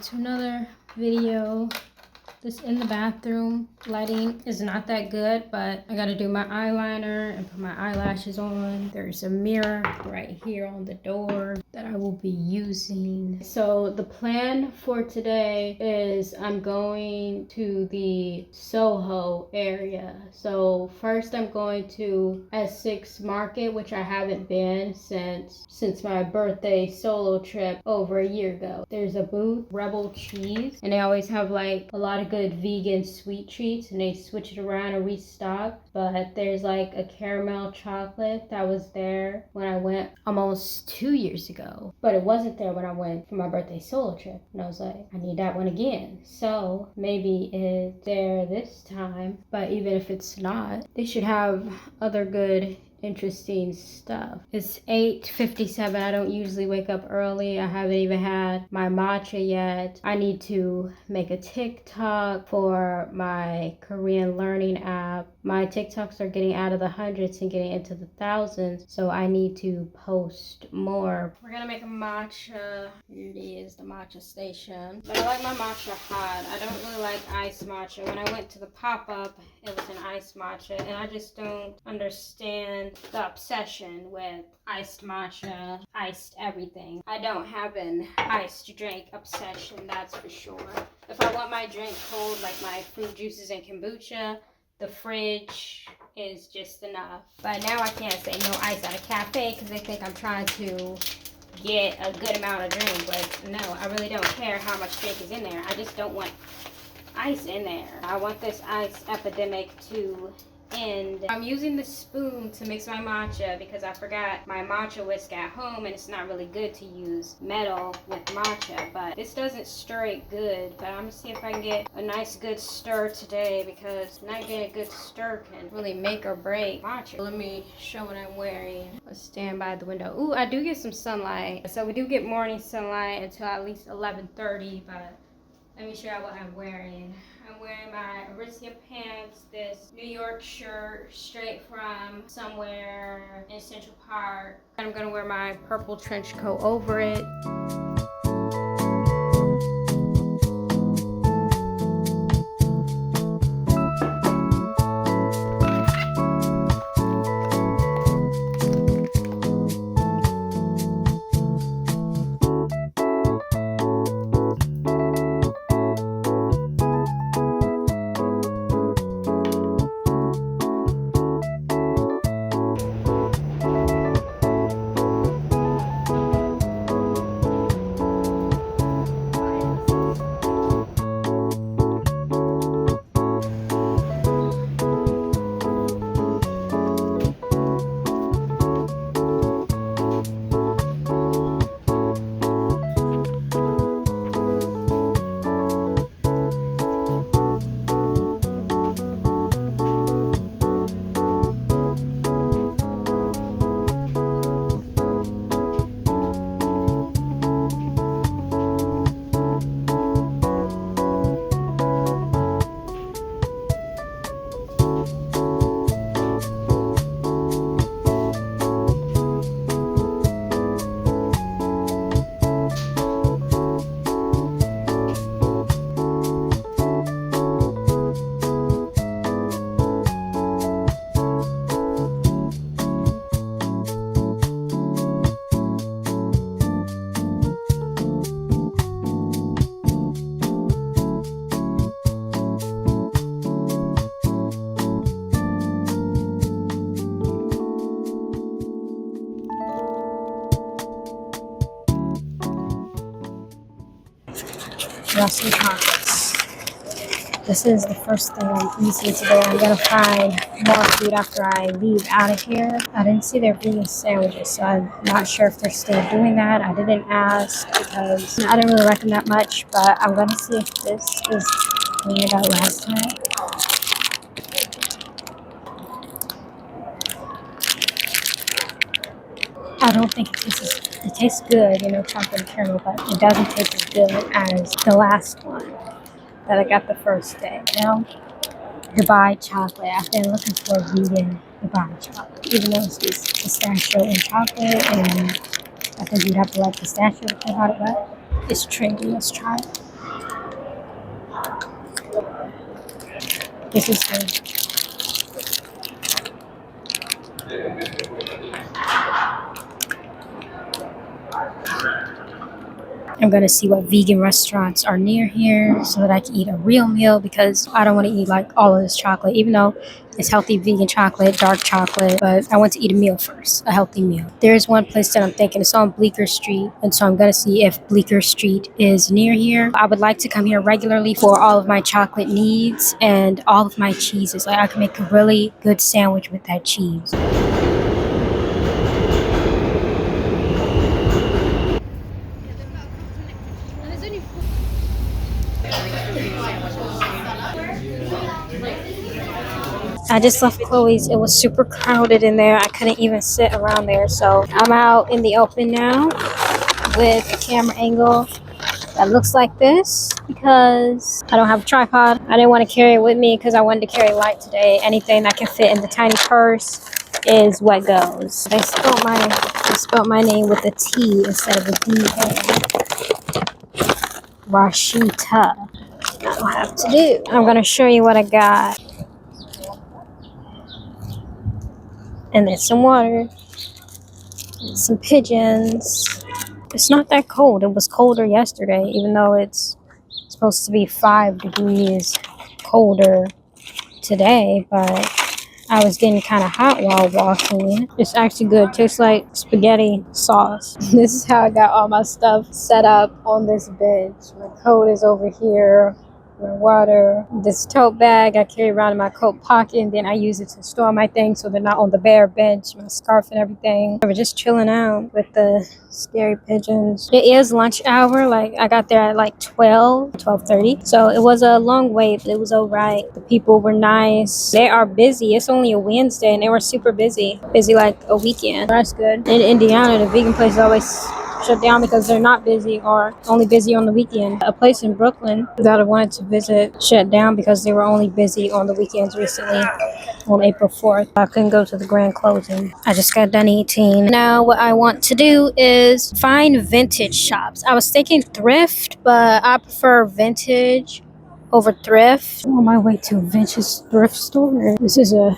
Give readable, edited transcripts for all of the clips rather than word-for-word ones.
back to another video. This in the bathroom lighting is not that good, but I gotta do my eyeliner and put my eyelashes on. There's a mirror right here on the door that I will be using. So the plan for today is I'm going to the Soho area. So first I'm going to Essex Market, which I haven't been since my birthday solo trip over a year ago. There's a booth, Rebel Cheese, and they always have like a lot of good vegan sweet treats, and they switch it around and restock. But there's like a caramel chocolate that was there when I went almost 2 years ago, but it wasn't there when I went for my birthday solo trip, and I was like, I need that one again. So maybe it's there this time, but even if it's not, they should have other good interesting stuff. It's 8:57. I don't usually wake up early. I haven't even had my matcha yet. I need to make a TikTok for my Korean learning app. My TikToks are getting out of the hundreds and getting into the thousands, so I need to post more. We're gonna make a matcha. Here it is, the matcha station. But I like my matcha hot. I don't really like iced matcha. When I went to the pop-up, it was an iced matcha, and I just don't understand the obsession with iced matcha, iced everything. I don't have an iced drink obsession, that's for sure. If I want my drink cold, like my fruit juices and kombucha, the fridge is just enough. But now I can't say no ice at a cafe because they think I'm trying to get a good amount of drink. But no, I really don't care how much drink is in there. I just don't want ice in there. I want this ice epidemic to end. I'm using the spoon to mix my matcha because I forgot my matcha whisk at home, and it's not really good to use metal with matcha, but this doesn't stir it good. But I'm gonna see if I can get a nice good stir today, because not getting a good stir can really make or break matcha. Let me show what I'm wearing. Let's stand by the window. Ooh, I do get some sunlight. So we do get morning sunlight until at least 11:30, but let me show you what I'm wearing. I'm wearing my Aritzia pants, this New York shirt straight from somewhere in Central Park. And I'm gonna wear my purple trench coat over it. Rusty pockets. This is the first thing I'm eating today. I'm gonna find more food after I leave out of here. I didn't see their vegan sandwiches, so I'm not sure if they're still doing that. I didn't ask because I didn't really like them that much, but I'm gonna see if this is cleaner than last time. I don't think it tastes good, chocolate and caramel, but it doesn't taste as good as the last one that I got the first day. Dubai chocolate. I've been looking for vegan Dubai chocolate, even though it's just pistachio and chocolate, and I think you'd have to like pistachio to think about it, but it's trendy. Let's try it. This is good. I'm gonna see what vegan restaurants are near here so that I can eat a real meal, because I don't want to eat like all of this chocolate, even though it's healthy vegan chocolate, dark chocolate, but I want to eat a meal first, a healthy meal. There's one place that I'm thinking, it's on Bleecker Street, and so I'm gonna see if Bleecker Street is near here. I would like to come here regularly for all of my chocolate needs and all of my cheeses. Like I can make a really good sandwich with that cheese. I just left Chloe's. It was super crowded in there. I couldn't even sit around there. So I'm out in the open now with a camera angle that looks like this, because I don't have a tripod. I didn't want to carry it with me because I wanted to carry light today. Anything that can fit in the tiny purse is what goes. They spelled my name with a T instead of a D-A. Rasheeda. I don't have to do. I'm going to show you what I got. And there's some water, and some pigeons. It's not that cold. It was colder yesterday, even though it's supposed to be 5 degrees colder today, but I was getting kind of hot while walking. It's actually good. It tastes like spaghetti sauce. This is how I got all my stuff set up on this bench. My coat is over here. My water, this tote bag I carry around in my coat pocket, and then I use it to store my things so they're not on the bare bench, my scarf and everything. We're just chilling out with the scary pigeons. It is lunch hour. Like I got there at like 12:30, so it was a long wait, but it was all right. The people were nice. They are busy. It's only a Wednesday and they were super busy like a weekend. That's good. In Indiana, the vegan place is always shut down because they're not busy or only busy on the weekend. A place in Brooklyn that I wanted to visit shut down because they were only busy on the weekends recently on April 4th. I couldn't go to the grand closing. I just got done eating. Now what I want to do is find vintage shops. I was thinking thrift, but I prefer vintage over thrift. I'm on my way to a vintage thrift store. This is a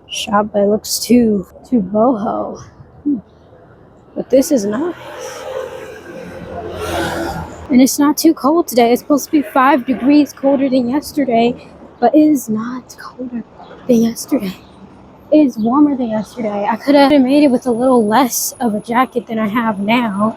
shop that looks too boho. But this is nice. And it's not too cold today. It's supposed to be 5 degrees colder than yesterday, but it is not colder than yesterday. It is warmer than yesterday. I could have made it with a little less of a jacket than I have now.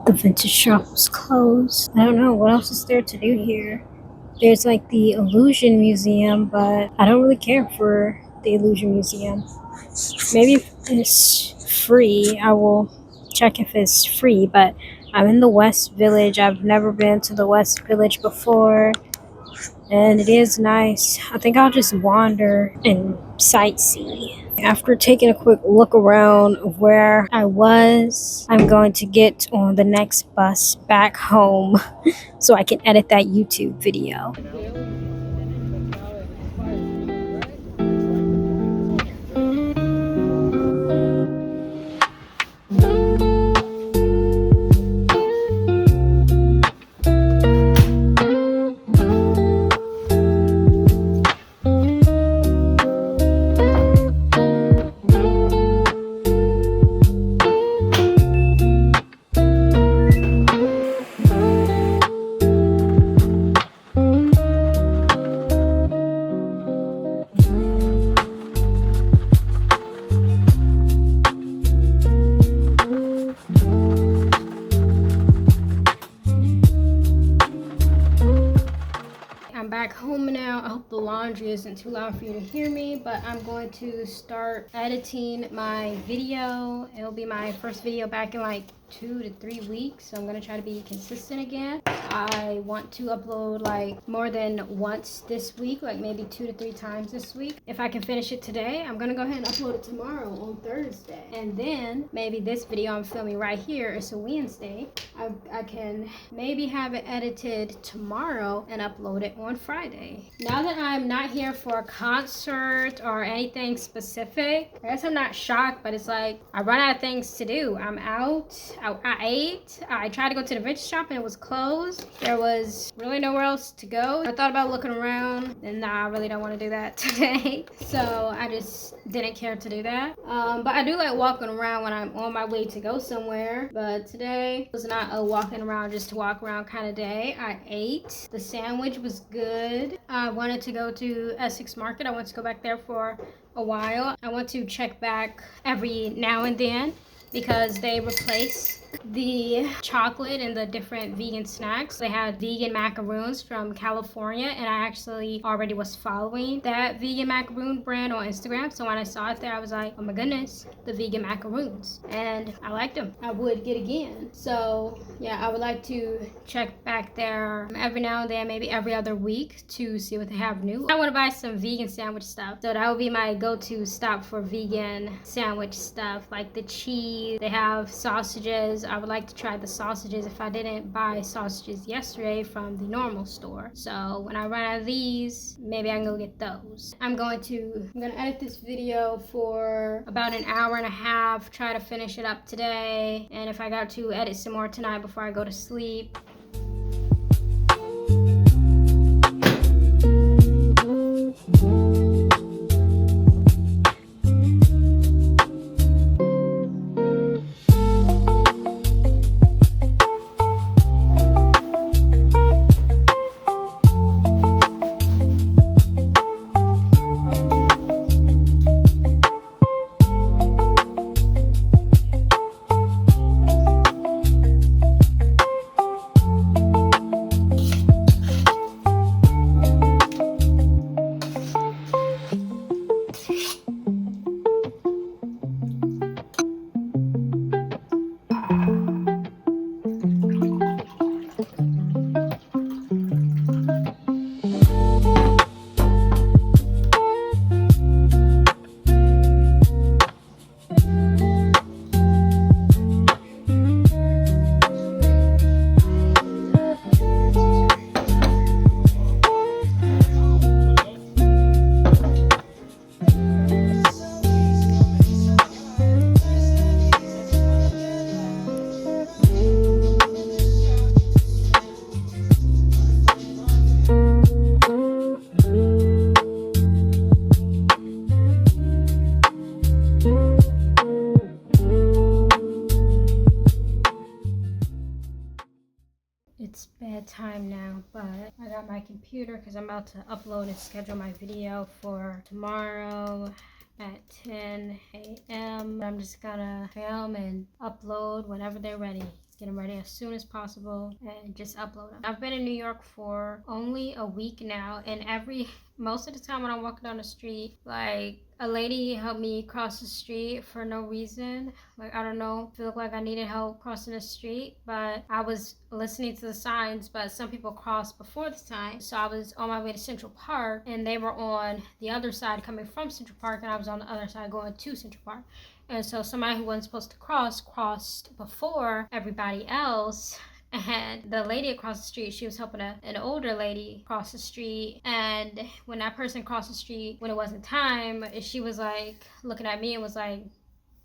The vintage shop was closed. I don't know what else is there to do here. There's like the Illusion Museum, but I don't really care for the Illusion Museum. Maybe if it's free, I will check if it's free, but I'm in the West Village. I've never been to the West Village before, and it is nice. I think I'll just wander and sightsee. After taking a quick look around of where I was, I'm going to get on the next bus back home so I can edit that YouTube video. I'm back home now. I hope the laundry isn't too loud for you to hear me, but I'm going to start editing my video. It'll be my first video back in like 2 to 3 weeks, so I'm gonna try to be consistent again. I want to upload like more than once this week, like maybe 2 to 3 times this week. If I can finish it today, I'm gonna go ahead and upload it tomorrow on Thursday, and then maybe this video I'm filming right here, it's a Wednesday, I can maybe have it edited tomorrow and upload it on Friday. Now that I'm not here for a concert or anything specific, I guess I'm not shocked, but it's like I run out of things to do. I'm out I ate. I tried to go to the vintage shop and it was closed. There was really nowhere else to go. I thought about looking around and nah, I really don't want to do that today. So I just didn't care to do that. But I do like walking around when I'm on my way to go somewhere. But today was not a walking around just to walk around kind of day. I ate. The sandwich was good. I wanted to go to Essex Market. I want to go back there for a while. I want to check back every now and then because they replace the chocolate and the different vegan snacks. They had vegan macaroons from California, and I actually already was following that vegan macaroon brand on Instagram. So when I saw it there, I was like, oh my goodness, the vegan macaroons. And I liked them. I would get again. So yeah, I would like to check back there every now and then, maybe every other week, to see what they have new. I want to buy some vegan sandwich stuff. So that would be my go-to stop for vegan sandwich stuff, like the cheese. They have sausages. I would like to try the sausages if I didn't buy sausages yesterday from the normal store. So when I run out of these, maybe I can go get those. I'm gonna edit this video for about an hour and a half, try to finish it up today, and if I got to edit some more tonight before I go to sleep. It's bedtime now, but I got my computer because I'm about to upload and schedule my video for tomorrow at 10 a.m. I'm just gonna film and upload whenever they're ready. Get them ready as soon as possible and just upload them. I've been in New York for only a week now, and most of the time when I'm walking down the street, like a lady helped me cross the street for no reason. Like, I don't know, I feel like I needed help crossing the street, but I was listening to the signs, but some people crossed before the sign. So I was on my way to Central Park, and they were on the other side coming from Central Park, and I was on the other side going to Central Park. And so somebody who wasn't supposed to crossed before everybody else. And the lady across the street, she was helping an older lady cross the street. And when that person crossed the street, when it wasn't time, she was like looking at me and was like,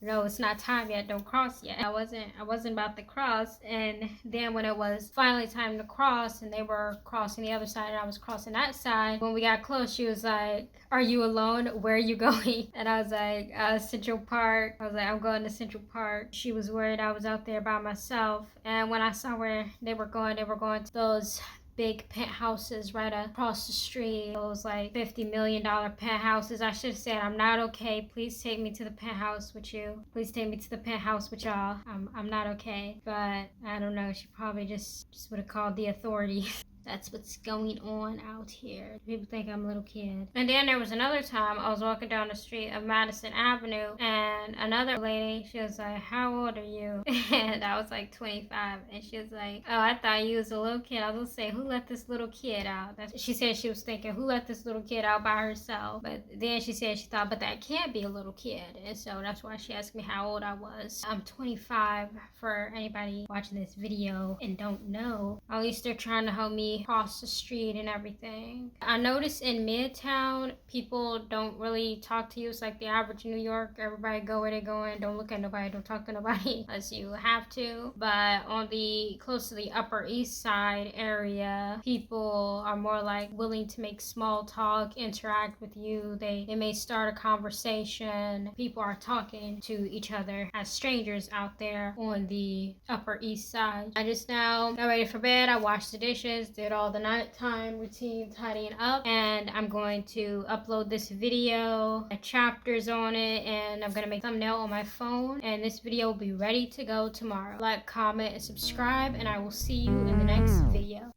no, it's not time yet, don't cross yet. I wasn't about to cross. And then when it was finally time to cross and they were crossing the other side and I was crossing that side, when we got close, she was like, are you alone? Where are you going? And I was like, Central Park. I was like, I'm going to Central Park. She was worried I was out there by myself. And when I saw where they were going to those big penthouses right across the street. Those like $50 million penthouses. I should have said, I'm not okay. Please take me to the penthouse with you. Please take me to the penthouse with y'all. I'm not okay. But I don't know. She probably just would have called the authorities. That's what's going on out here. People think I'm a little kid. And then there was another time I was walking down the street of Madison Avenue and another lady, she was like, how old are you? And I was like 25. And she was like, oh, I thought you was a little kid. I was gonna say, who let this little kid out? She said she was thinking, who let this little kid out by herself? But then she said she thought, but that can't be a little kid. And so that's why she asked me how old I was. I'm 25 for anybody watching this video and don't know. At least they're trying to help me me across the street and everything. I noticed in Midtown, people don't really talk to you. It's like the average New York. Everybody go where they're going. Don't look at nobody. Don't talk to nobody unless you have to. But on the close to the Upper East Side area, people are more like willing to make small talk, interact with you. They may start a conversation. People are talking to each other as strangers out there on the Upper East Side. I just now got ready for bed. I washed the dishes, did all the nighttime routine tidying up, and I'm going to upload this video, chapters on it, and I'm gonna make a thumbnail on my phone, and this video will be ready to go tomorrow. Like, comment, and subscribe, and I will see you in the next video.